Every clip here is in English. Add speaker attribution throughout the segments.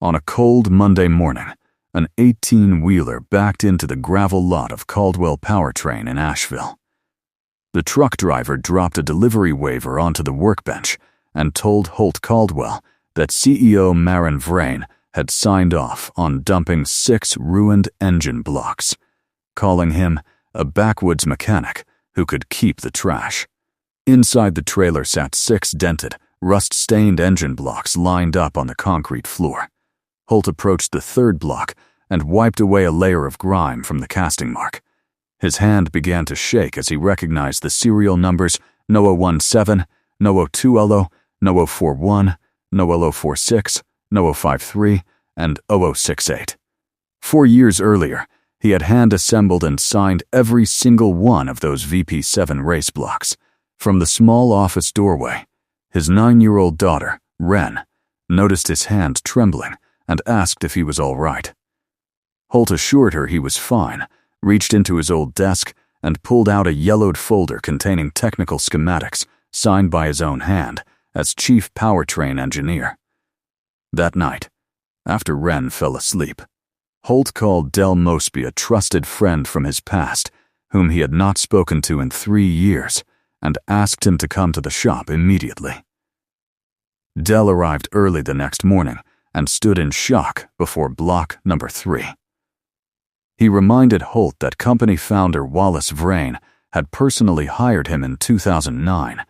Speaker 1: On a cold Monday morning, an 18-wheeler backed into the gravel lot of Caldwell Powertrain in Asheville. The truck driver dropped a delivery waiver onto the workbench and told Holt Caldwell that CEO Maren Vrain had signed off on dumping 6 ruined engine blocks, calling him a backwoods mechanic who could keep the trash. Inside the trailer sat 6 dented, rust-stained engine blocks lined up on the concrete floor. Holt approached the 3rd block and wiped away a layer of grime from the casting mark. His hand began to shake as he recognized the serial numbers 0017, 0020, 0041, 0046, 0053, and 0068. 4 years earlier, he had hand-assembled and signed every single one of those VP7 race blocks. From the small office doorway, his 9-year-old daughter, Wren, noticed his hand trembling and asked if he was all right. Holt assured her he was fine, reached into his old desk, and pulled out a yellowed folder containing technical schematics signed by his own hand as chief powertrain engineer. That night, after Wren fell asleep, Holt called Del Mosby a trusted friend from his past, whom he had not spoken to in 3 years, and asked him to come to the shop immediately. Del arrived early the next morning and stood in shock before block number 3. He reminded Holt that company founder Wallace Vrain had personally hired him in 2009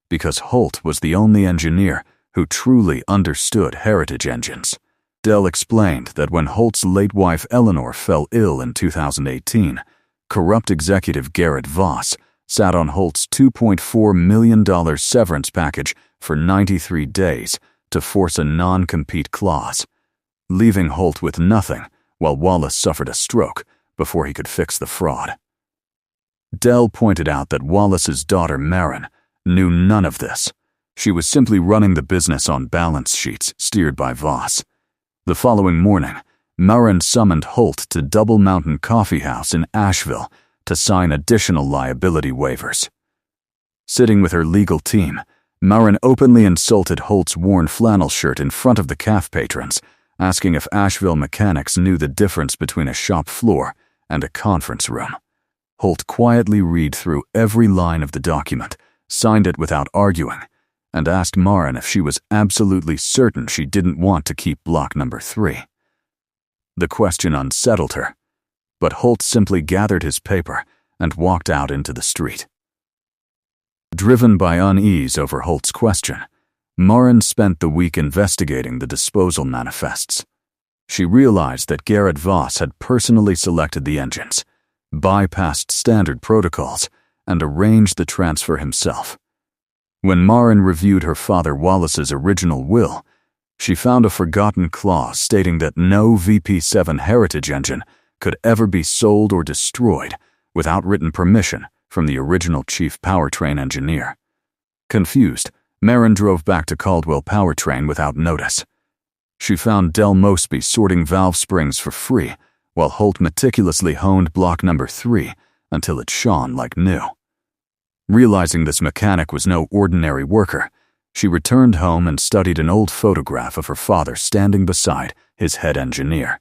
Speaker 1: because Holt was the only engineer who truly understood heritage engines. Del explained that when Holt's late wife Eleanor fell ill in 2018, corrupt executive Garrett Voss sat on Holt's $2.4 million severance package for 93 days to force a non-compete clause, leaving Holt with nothing while Wallace suffered a stroke before he could fix the fraud. Del pointed out that Wallace's daughter Maren knew none of this. She was simply running the business on balance sheets steered by Voss. The following morning, Maren summoned Holt to Double Mountain Coffee House in Asheville to sign additional liability waivers. Sitting with her legal team, Maren openly insulted Holt's worn flannel shirt in front of the CAF patrons, asking if Asheville mechanics knew the difference between a shop floor and a conference room. Holt quietly read through every line of the document, signed it without arguing, and asked Maren if she was absolutely certain she didn't want to keep block number 3. The question unsettled her, but Holt simply gathered his paper and walked out into the street. Driven by unease over Holt's question, Maren spent the week investigating the disposal manifests. She realized that Garrett Voss had personally selected the engines, bypassed standard protocols, and arranged the transfer himself. When Maren reviewed her father Wallace's original will, she found a forgotten clause stating that no VP7 heritage engine could ever be sold or destroyed without written permission from the original chief powertrain engineer. Confused, Maren drove back to Caldwell Powertrain without notice. She found Del Mosby sorting valve springs for free, while Holt meticulously honed block number 3 until it shone like new. Realizing this mechanic was no ordinary worker, she returned home and studied an old photograph of her father standing beside his head engineer.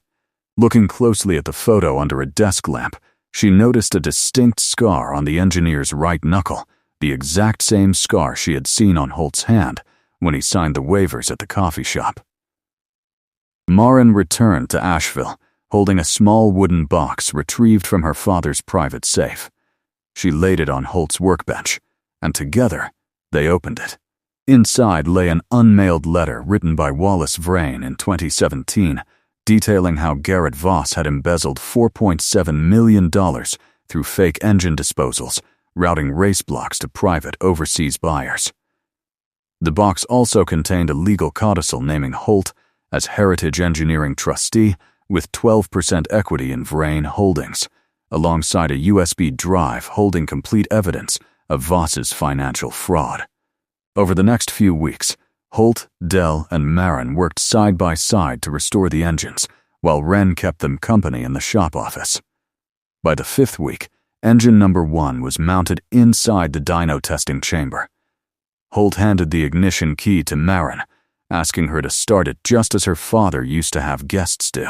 Speaker 1: Looking closely at the photo under a desk lamp, she noticed a distinct scar on the engineer's right knuckle, the exact same scar she had seen on Holt's hand when he signed the waivers at the coffee shop. Maren returned to Asheville, holding a small wooden box retrieved from her father's private safe. She laid it on Holt's workbench, and together they opened it. Inside lay an unmailed letter written by Wallace Vrain in 2017, detailing how Garrett Voss had embezzled $4.7 million through fake engine disposals, routing race blocks to private overseas buyers. The box also contained a legal codicil naming Holt as Heritage Engineering trustee with 12% equity in Vrain Holdings, alongside a USB drive holding complete evidence of Voss's financial fraud. Over the next few weeks, Holt, Del, and Maren worked side by side to restore the engines, while Wren kept them company in the shop office. By the 5th week, engine number 1 was mounted inside the dyno testing chamber. Holt handed the ignition key to Maren, asking her to start it just as her father used to have guests do.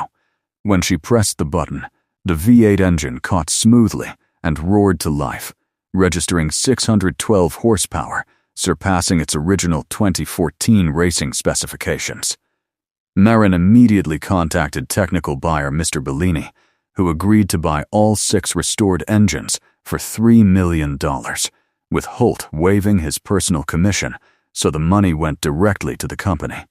Speaker 1: When she pressed the button, the V8 engine caught smoothly and roared to life, registering 612 horsepower, surpassing its original 2014 racing specifications. Marin immediately contacted technical buyer Mr. Bellini, who agreed to buy all 6 restored engines for $3 million, with Holt waiving his personal commission, so the money went directly to the company.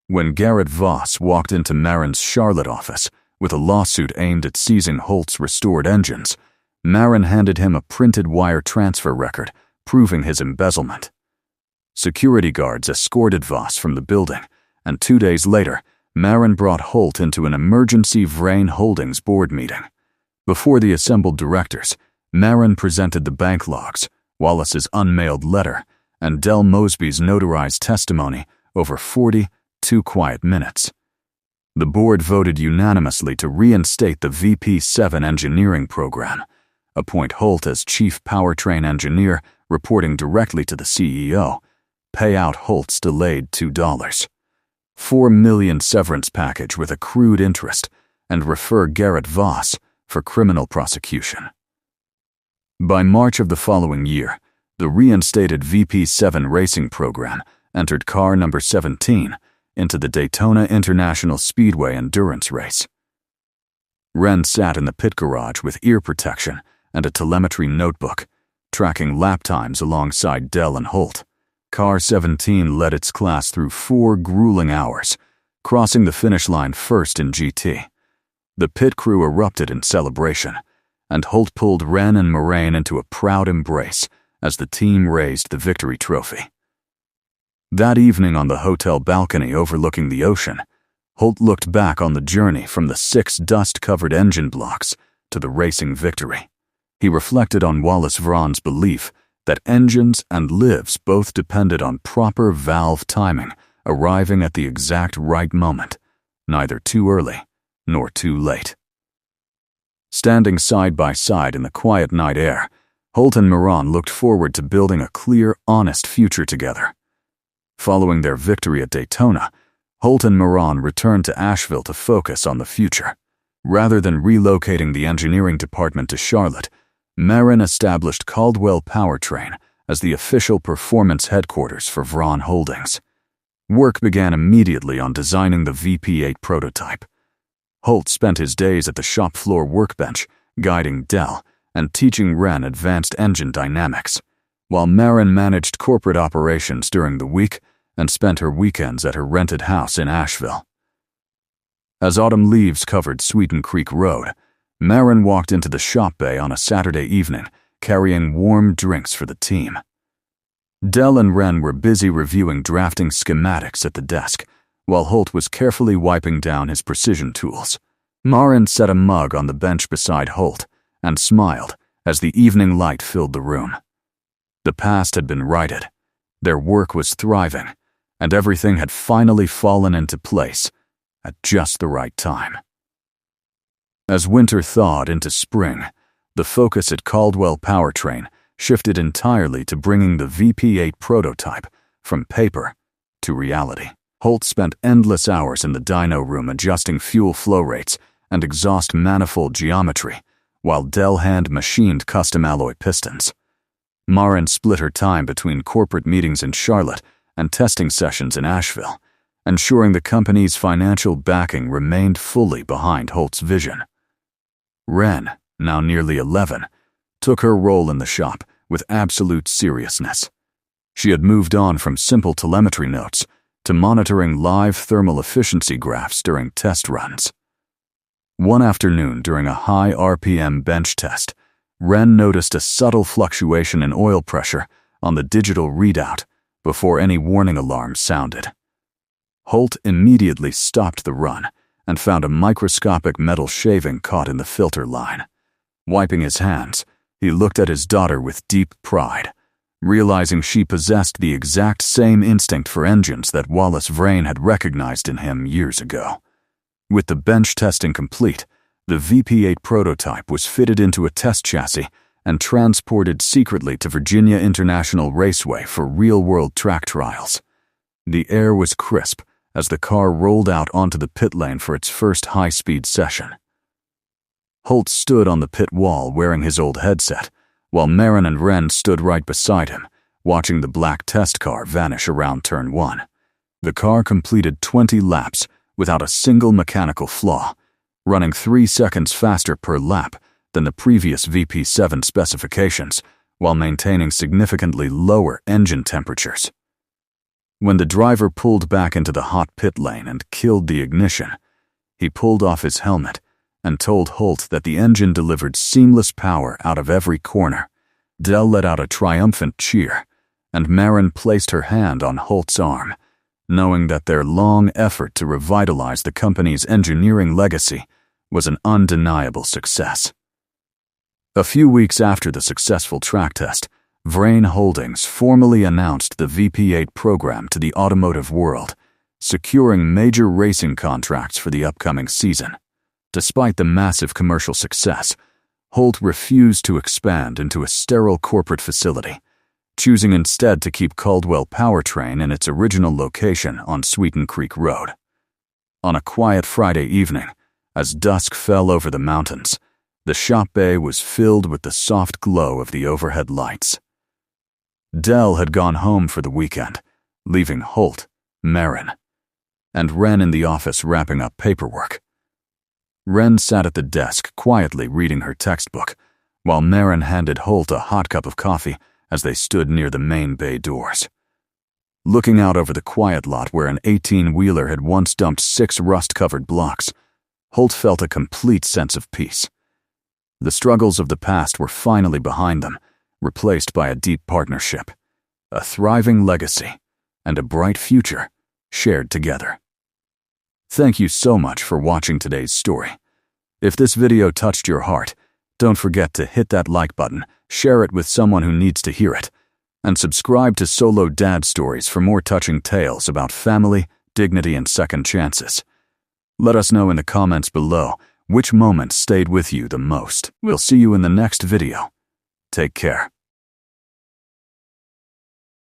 Speaker 1: When Garrett Voss walked into Marin's Charlotte office with a lawsuit aimed at seizing Holt's restored engines, Marin handed him a printed wire transfer record proving his embezzlement. Security guards escorted Voss from the building, and 2 days later, Marin brought Holt into an emergency Vrain Holdings board meeting. Before the assembled directors, Marin presented the bank logs, Wallace's unmailed letter, and Del Mosby's notarized testimony over 42 quiet minutes. The board voted unanimously to reinstate the VP7 engineering program, appoint Holt as chief powertrain engineer, reporting directly to the CEO, pay out Holt's delayed $2.4 million severance package with accrued interest, and refer Garrett Voss for criminal prosecution. By March of the following year, the reinstated VP7 racing program entered car number 17 into the Daytona International Speedway endurance race. Wren sat in the pit garage with ear protection and a telemetry notebook, tracking lap times alongside Dell and Holt. Car 17 led its class through 4 grueling hours, crossing the finish line first in GT. The pit crew erupted in celebration, and Holt pulled Wren and Moraine into a proud embrace as the team raised the victory trophy. That evening on the hotel balcony overlooking the ocean, Holt looked back on the journey from the 6 dust-covered engine blocks to the racing victory. He reflected on Wallace Vrain's belief that engines and lives both depended on proper valve timing, arriving at the exact right moment, neither too early nor too late. Standing side by side in the quiet night air, Holt and Moran looked forward to building a clear, honest future together. Following their victory at Daytona, Holt and Moran returned to Asheville to focus on the future. Rather than relocating the engineering department to Charlotte, Marin established Caldwell Powertrain as the official performance headquarters for Vrain Holdings. Work began immediately on designing the VP8 prototype. Holt spent his days at the shop floor workbench, guiding Dell and teaching Wren advanced engine dynamics, while Marin managed corporate operations during the week and spent her weekends at her rented house in Asheville. As autumn leaves covered Sweeten Creek Road, Marin walked into the shop bay on a Saturday evening, carrying warm drinks for the team. Dell and Wren were busy reviewing drafting schematics at the desk, while Holt was carefully wiping down his precision tools. Marin set a mug on the bench beside Holt and smiled as the evening light filled the room. The past had been righted, their work was thriving, and everything had finally fallen into place at just the right time. As winter thawed into spring, the focus at Caldwell Powertrain shifted entirely to bringing the VP8 prototype from paper to reality. Holt spent endless hours in the dyno room adjusting fuel flow rates and exhaust manifold geometry, while Dell hand-machined custom alloy pistons. Marin split her time between corporate meetings in Charlotte and testing sessions in Asheville, ensuring the company's financial backing remained fully behind Holt's vision. Wren, now nearly 11, took her role in the shop with absolute seriousness. She had moved on from simple telemetry notes to monitoring live thermal efficiency graphs during test runs. One afternoon during a high RPM bench test, Wren noticed a subtle fluctuation in oil pressure on the digital readout before any warning alarm sounded. Holt immediately stopped the run and found a microscopic metal shaving caught in the filter line. Wiping his hands, he looked at his daughter with deep pride, realizing she possessed the exact same instinct for engines that Wallace Vrain had recognized in him years ago. With the bench testing complete, the VP8 prototype was fitted into a test chassis and transported secretly to Virginia International Raceway for real-world track trials. The air was crisp as the car rolled out onto the pit lane for its first high-speed session. Holt stood on the pit wall wearing his old headset, while Marin and Wren stood right beside him, watching the black test car vanish around turn 1. The car completed 20 laps without a single mechanical flaw, running 3 seconds faster per lap than the previous VP7 specifications, while maintaining significantly lower engine temperatures. When the driver pulled back into the hot pit lane and killed the ignition, he pulled off his helmet and told Holt that the engine delivered seamless power out of every corner. Dell let out a triumphant cheer, and Marin placed her hand on Holt's arm, knowing that their long effort to revitalize the company's engineering legacy was an undeniable success. A few weeks after the successful track test, Vrain Holdings formally announced the VP8 program to the automotive world, securing major racing contracts for the upcoming season. Despite the massive commercial success, Holt refused to expand into a sterile corporate facility, choosing instead to keep Caldwell Powertrain in its original location on Sweeten Creek Road. On a quiet Friday evening, as dusk fell over the mountains, the shop bay was filled with the soft glow of the overhead lights. Dell had gone home for the weekend, leaving Holt, Marin, and Wren in the office wrapping up paperwork. Wren sat at the desk quietly reading her textbook, while Marin handed Holt a hot cup of coffee as they stood near the main bay doors. Looking out over the quiet lot where an 18-wheeler had once dumped 6 rust-covered blocks, Holt felt a complete sense of peace. The struggles of the past were finally behind them, replaced by a deep partnership, a thriving legacy, and a bright future shared together. Thank you so much for watching today's story. If this video touched your heart, don't forget to hit that like button, share it with someone who needs to hear it, and subscribe to Solo Dad Stories for more touching tales about family, dignity, and second chances. Let us know in the comments below which moment stayed with you the most. We'll see you in the next video. Take care.